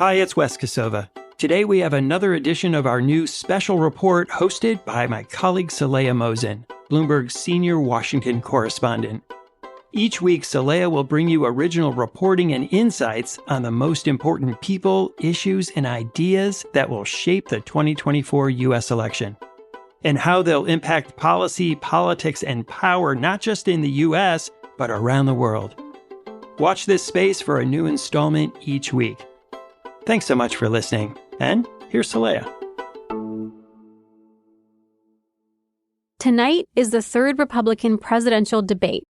Hi, it's Wes Kosova. Today we have another edition of our new special report hosted by my colleague Saleha Mohsin, Bloomberg's senior Washington correspondent. Each week, Saleha will bring you original reporting and insights on the most important people, issues, and ideas that will shape the 2024 U.S. election, and how they'll impact policy, politics, and power not just in the U.S., but around the world. Watch this space for a new installment each week. Thanks so much for listening, and here's Saleha. Tonight is the third Republican presidential debate.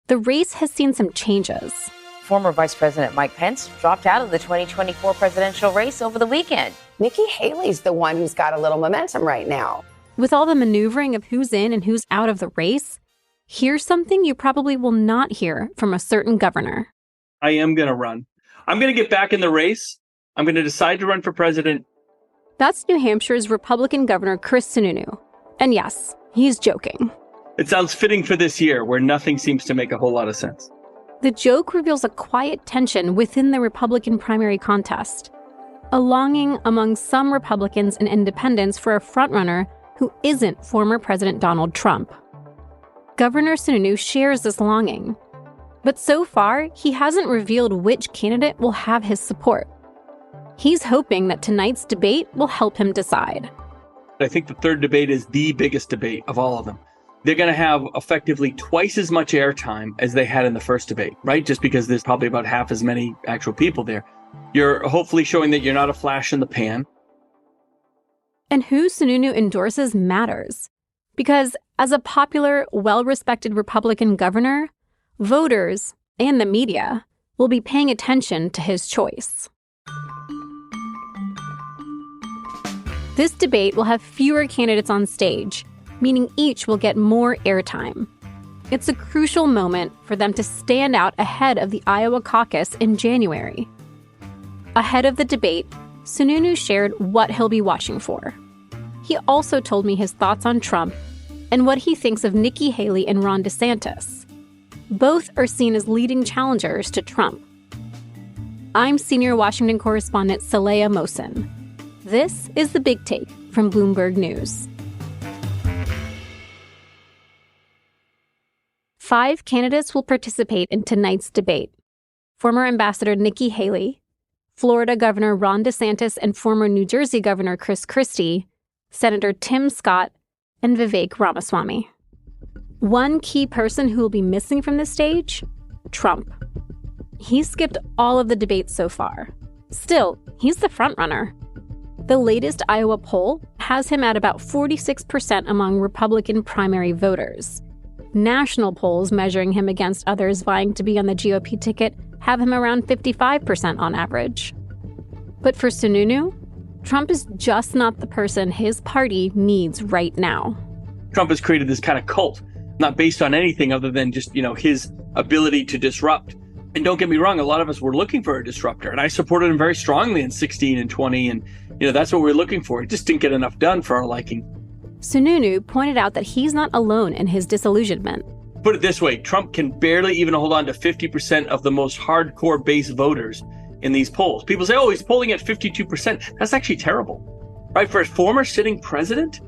The race has seen some changes. Former Vice President Mike Pence dropped out of the 2024 presidential race over the weekend. Nikki Haley's the one who's got a little momentum right now. With all the maneuvering of who's in and who's out of the race, here's something you probably will not hear from a certain governor. I am going to run. I'm going to get back in the race. I'm going to decide to run for president. That's New Hampshire's Republican Governor Chris Sununu. And yes, he's joking. It sounds fitting for this year where nothing seems to make a whole lot of sense. The joke reveals a quiet tension within the Republican primary contest, a longing among some Republicans and independents for a frontrunner who isn't former President Donald Trump. Governor Sununu shares this longing, but so far, he hasn't revealed which candidate will have his support. He's hoping that tonight's debate will help him decide. I think the third debate is the biggest debate of all of them. They're going to have effectively twice as much airtime as they had in the first debate, right? Just because there's probably about half as many actual people there. You're hopefully showing that you're not a flash in the pan. And who Sununu endorses matters. Because as a popular, well-respected Republican governor, voters and the media will be paying attention to his choice. This debate will have fewer candidates on stage, meaning each will get more airtime. It's a crucial moment for them to stand out ahead of the Iowa caucus in January. Ahead of the debate, Sununu shared what he'll be watching for. He also told me his thoughts on Trump and what he thinks of Nikki Haley and Ron DeSantis. Both are seen as leading challengers to Trump. I'm senior Washington correspondent Saleha Mohsin. This is The Big Take from Bloomberg News. 5 candidates will participate in tonight's debate. Former Ambassador Nikki Haley, Florida Governor Ron DeSantis and former New Jersey Governor Chris Christie, Senator Tim Scott, and Vivek Ramaswamy. One key person who will be missing from this stage? Trump. He's skipped all of the debates so far. Still, he's the frontrunner. The latest Iowa poll has him at about 46% among Republican primary voters. National polls measuring him against others vying to be on the GOP ticket have him around 55% on average. But for Sununu, Trump is just not the person his party needs right now. Trump has created this kind of cult, not based on anything other than just, his ability to disrupt. And don't get me wrong, a lot of us were looking for a disruptor, and I supported him very strongly in 16 and 20, and that's what we're looking for. It just didn't get enough done for our liking. Sununu pointed out that he's not alone in his disillusionment. Put it this way, Trump can barely even hold on to 50% of the most hardcore base voters in these polls. People say, oh, he's polling at 52%. That's actually terrible, right? For a former sitting president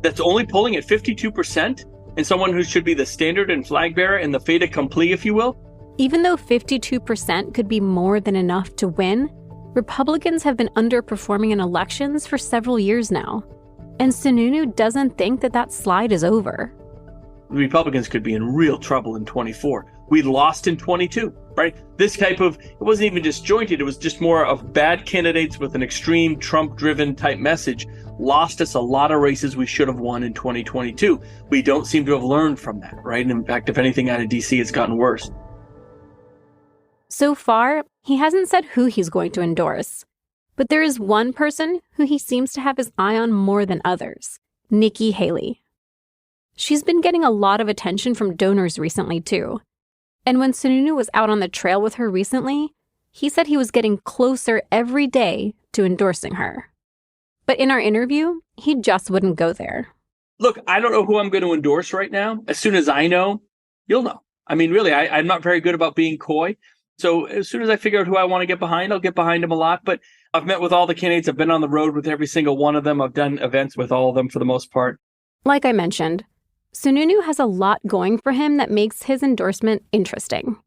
that's only polling at 52%, and someone who should be the standard and flag bearer and the fait accompli, if you will. Even though 52% could be more than enough to win, Republicans have been underperforming in elections for several years now. And Sununu doesn't think that slide is over. Republicans could be in real trouble in 24. We lost in 22, right? This type of, it wasn't even disjointed. It was just more of bad candidates with an extreme Trump-driven type message lost us a lot of races we should have won in 2022. We don't seem to have learned from that, right? And in fact, if anything, out of D.C., it's gotten worse. So far, he hasn't said who he's going to endorse. But there is one person who he seems to have his eye on more than others, Nikki Haley. She's been getting a lot of attention from donors recently, too. And when Sununu was out on the trail with her recently, he said he was getting closer every day to endorsing her. But in our interview, he just wouldn't go there. Look, I don't know who I'm going to endorse right now. As soon as I know, you'll know. I mean, really, I'm not very good about being coy. So as soon as I figure out who I want to get behind, I'll get behind him a lot. But I've met with all the candidates. I've been on the road with every single one of them. I've done events with all of them for the most part. Like I mentioned, Sununu has a lot going for him that makes his endorsement interesting.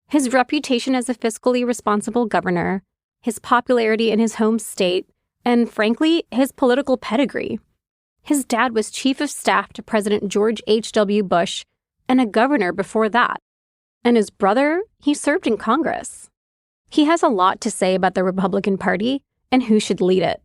His reputation as a fiscally responsible governor, his popularity in his home state, and frankly, his political pedigree. His dad was chief of staff to President George H.W. Bush and a governor before that. And his brother, he served in Congress. He has a lot to say about the Republican Party and who should lead it.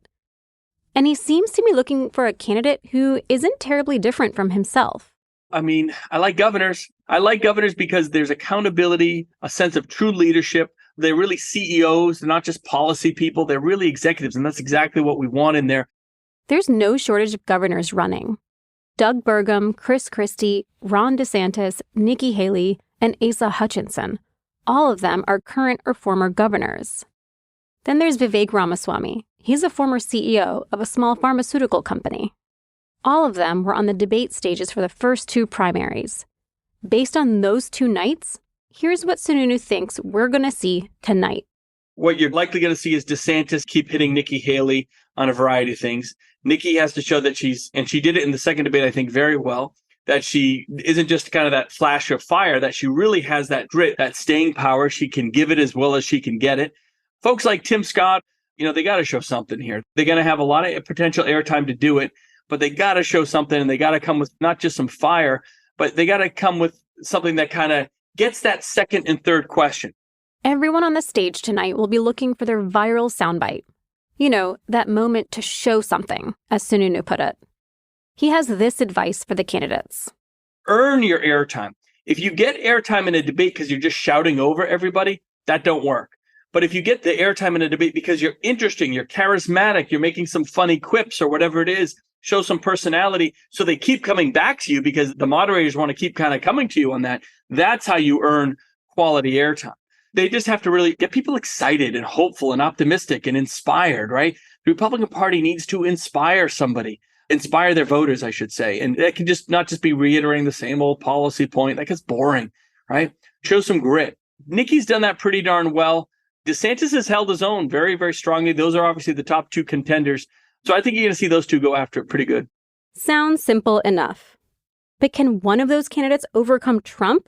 And he seems to be looking for a candidate who isn't terribly different from himself. I mean, I like governors. I like governors because there's accountability, a sense of true leadership. They're really CEOs. They're not just policy people. They're really executives. And that's exactly what we want in there. There's no shortage of governors running. Doug Burgum, Chris Christie, Ron DeSantis, Nikki Haley, and Asa Hutchinson. All of them are current or former governors. Then there's Vivek Ramaswamy. He's a former CEO of a small pharmaceutical company. All of them were on the debate stages for the first two primaries. Based on those two nights, here's what Sununu thinks we're going to see tonight. What you're likely going to see is DeSantis keep hitting Nikki Haley on a variety of things. Nikki has to show that and she did it in the second debate, I think, very well, that she isn't just kind of that flash of fire, that she really has that grit, that staying power. She can give it as well as she can get it. Folks like Tim Scott, they got to show something here. They're going to have a lot of potential airtime to do it, but they got to show something, and they got to come with not just some fire, but they got to come with something that kind of gets that second and third question. Everyone on the stage tonight will be looking for their viral soundbite. That moment to show something, as Sununu put it. He has this advice for the candidates. Earn your airtime. If you get airtime in a debate because you're just shouting over everybody, that don't work. But if you get the airtime in a debate because you're interesting, you're charismatic, you're making some funny quips or whatever it is, show some personality so they keep coming back to you because the moderators want to keep kind of coming to you on that. That's how you earn quality airtime. They just have to really get people excited and hopeful and optimistic and inspired, right? The Republican Party needs to inspire somebody, inspire their voters, I should say. And that can just not just be reiterating the same old policy point. That gets boring, right? Show some grit. Nikki's done that pretty darn well. DeSantis has held his own very, very strongly. Those are obviously the top two contenders. So I think you're going to see those two go after it pretty good. Sounds simple enough. But can one of those candidates overcome Trump?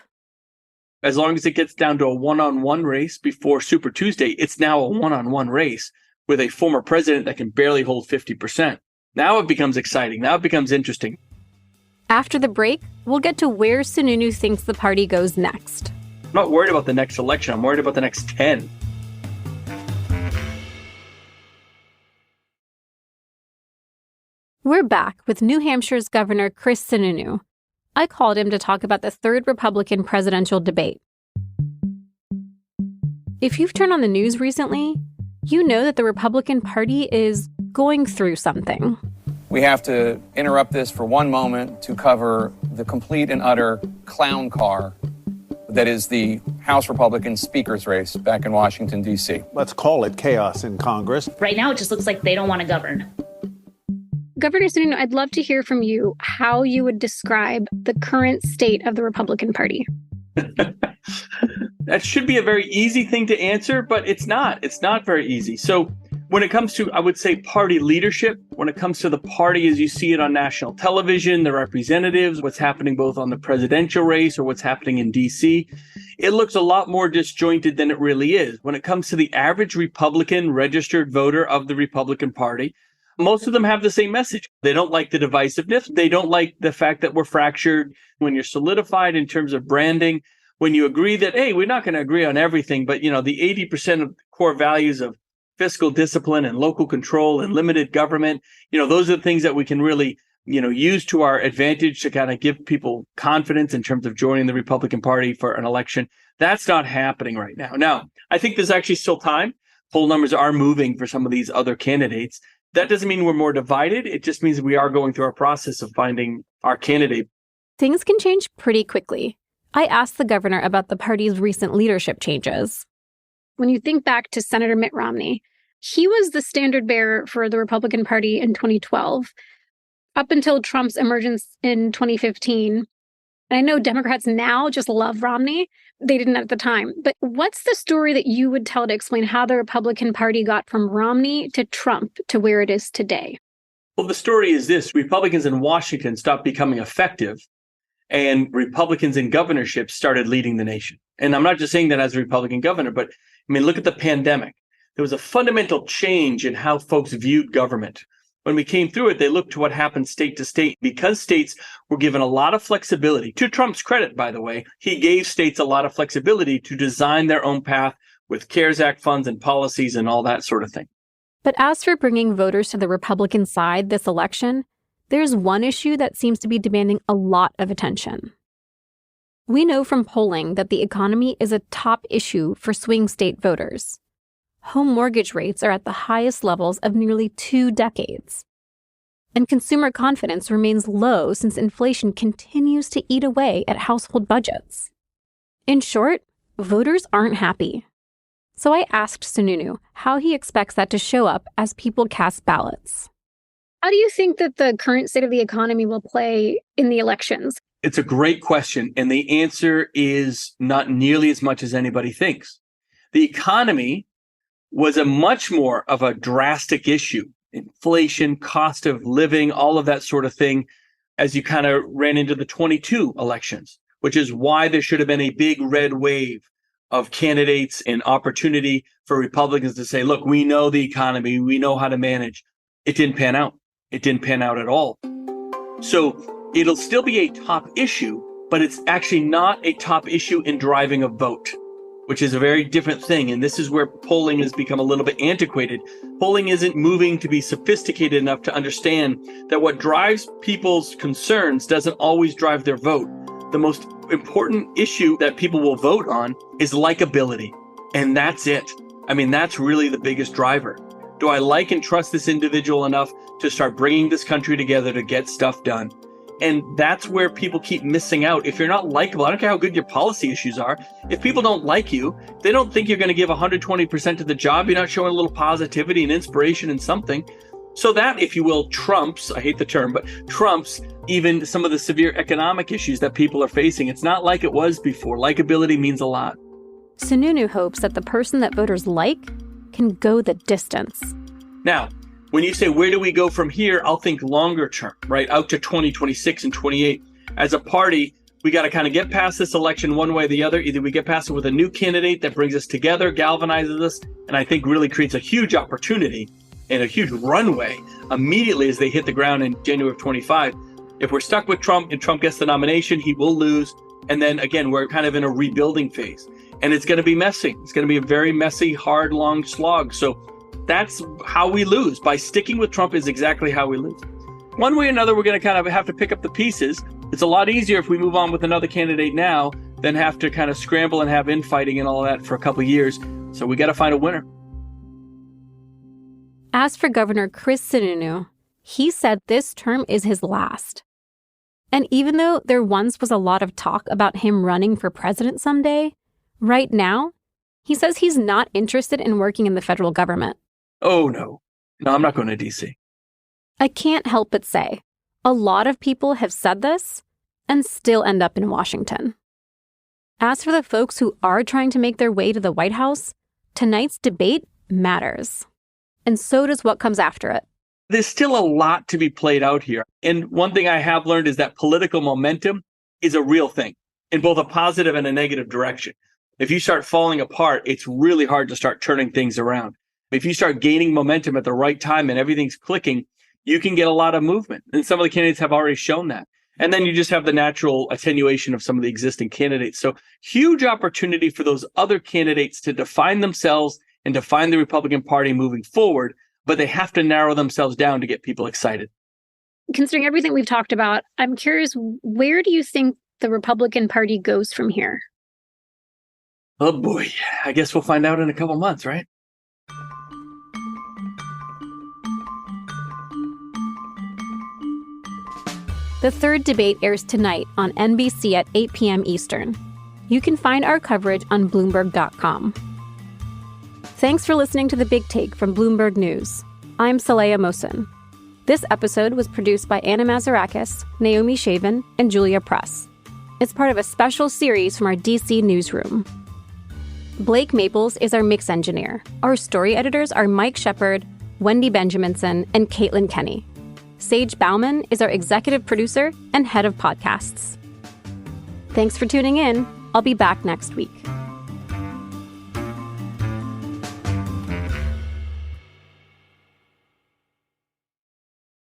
As long as it gets down to a one-on-one race before Super Tuesday, it's now a one-on-one race with a former president that can barely hold 50%. Now it becomes exciting. Now it becomes interesting. After the break, we'll get to where Sununu thinks the party goes next. I'm not worried about the next election. I'm worried about the next 10. We're back with New Hampshire's Governor Chris Sununu. I called him to talk about the third Republican presidential debate. If you've turned on the news recently, you know that the Republican Party is going through something. We have to interrupt this for one moment to cover the complete and utter clown car that is the House Republican speaker's race back in Washington, D.C. Let's call it chaos in Congress. Right now, it just looks like they don't want to govern. Governor Sununu, I'd love to hear from you how you would describe the current state of the Republican Party. That should be a very easy thing to answer, but it's not. It's not very easy. So when it comes to, I would say, party leadership, when it comes to the party as you see it on national television, the representatives, what's happening both on the presidential race or what's happening in D.C., it looks a lot more disjointed than it really is. When it comes to the average Republican registered voter of the Republican Party, most of them have the same message. They don't like the divisiveness. They don't like the fact that we're fractured. When you're solidified in terms of branding, when you agree that, hey, we're not going to agree on everything, but, the 80% of core values of fiscal discipline and local control and limited government, those are the things that we can really, use to our advantage to kind of give people confidence in terms of joining the Republican Party for an election. That's not happening right now. Now, I think there's actually still time. Poll numbers are moving for some of these other candidates. That doesn't mean we're more divided. It just means we are going through our process of finding our candidate. Things can change pretty quickly. I asked the governor about the party's recent leadership changes. When you think back to Senator Mitt Romney, he was the standard bearer for the Republican Party in 2012, up until Trump's emergence in 2015. And I know Democrats now just love Romney, they didn't at the time. But what's the story that you would tell to explain how the Republican Party got from Romney to Trump to where it is today? Well, the story is this. Republicans in Washington stopped becoming effective, and Republicans in governorship started leading the nation. And I'm not just saying that as a Republican governor, but I mean, look at the pandemic. There was a fundamental change in how folks viewed government. When we came through it, they looked to what happened state to state because states were given a lot of flexibility. To Trump's credit, by the way, he gave states a lot of flexibility to design their own path with CARES Act funds and policies and all that sort of thing. But as for bringing voters to the Republican side this election, there's one issue that seems to be demanding a lot of attention. We know from polling that the economy is a top issue for swing state voters. Home mortgage rates are at the highest levels of nearly 2 decades. And consumer confidence remains low since inflation continues to eat away at household budgets. In short, voters aren't happy. So I asked Sununu how he expects that to show up as people cast ballots. How do you think that the current state of the economy will play in the elections? It's a great question, and the answer is not nearly as much as anybody thinks. The economy was a much more of a drastic issue. Inflation, cost of living, all of that sort of thing, as you kind of ran into the 22 elections, which is why there should have been a big red wave of candidates and opportunity for Republicans to say, look, we know the economy, we know how to manage. It didn't pan out. It didn't pan out at all. So it'll still be a top issue, but it's actually not a top issue in driving a vote, which is a very different thing. And this is where polling has become a little bit antiquated. Polling isn't moving to be sophisticated enough to understand that what drives people's concerns doesn't always drive their vote. The most important issue that people will vote on is likability. And that's it. I mean, that's really the biggest driver. Do I like and trust this individual enough to start bringing this country together to get stuff done? And that's where people keep missing out. If you're not likable, I don't care how good your policy issues are. If people don't like you, they don't think you're going to give 120% to the job. You're not showing a little positivity and inspiration in something. So that, if you will, trumps, I hate the term, but trumps even some of the severe economic issues that people are facing. It's not like it was before. Likability means a lot. Sununu hopes that the person that voters like can go the distance. Now, when you say, where do we go from here? I'll think longer term, right? Out to 2026 and 28. As a party, we got to kind of get past this election one way or the other. Either we get past it with a new candidate that brings us together, galvanizes us, and I think really creates a huge opportunity and a huge runway immediately as they hit the ground in January of 25. If we're stuck with Trump and Trump gets the nomination, he will lose. And then again, we're kind of in a rebuilding phase. And it's going to be messy. It's going to be a very messy, hard, long slog. So that's how we lose. By sticking with Trump is exactly how we lose. One way or another, we're going to kind of have to pick up the pieces. It's a lot easier if we move on with another candidate now than have to kind of scramble and have infighting and all that for a couple of years. So we got to find a winner. As for Governor Chris Sununu, he said this term is his last. And even though there once was a lot of talk about him running for president someday, right now, he says he's not interested in working in the federal government. Oh, no. No, I'm not going to D.C. I can't help but say, a lot of people have said this and still end up in Washington. As for the folks who are trying to make their way to the White House, tonight's debate matters. And so does what comes after it. There's still a lot to be played out here. And one thing I have learned is that political momentum is a real thing in both a positive and a negative direction. If you start falling apart, it's really hard to start turning things around. If you start gaining momentum at the right time and everything's clicking, you can get a lot of movement. And some of the candidates have already shown that. And then you just have the natural attenuation of some of the existing candidates. So huge opportunity for those other candidates to define themselves and define the Republican Party moving forward, but they have to narrow themselves down to get people excited. Considering everything we've talked about, I'm curious, where do you think the Republican Party goes from here? Oh boy, I guess we'll find out in a couple months, right? The third debate airs tonight on NBC at 8 p.m. Eastern. You can find our coverage on Bloomberg.com. Thanks for listening to The Big Take from Bloomberg News. I'm Saleha Mohsin. This episode was produced by Anna Mazarakis, Naomi Shavin, and Julia Press. It's part of a special series from our DC newsroom. Blake Maples is our mix engineer. Our story editors are Mike Shepard, Wendy Benjaminson, and Caitlin Kenny. Sage Bauman is our executive producer and head of podcasts. Thanks for tuning in. I'll be back next week.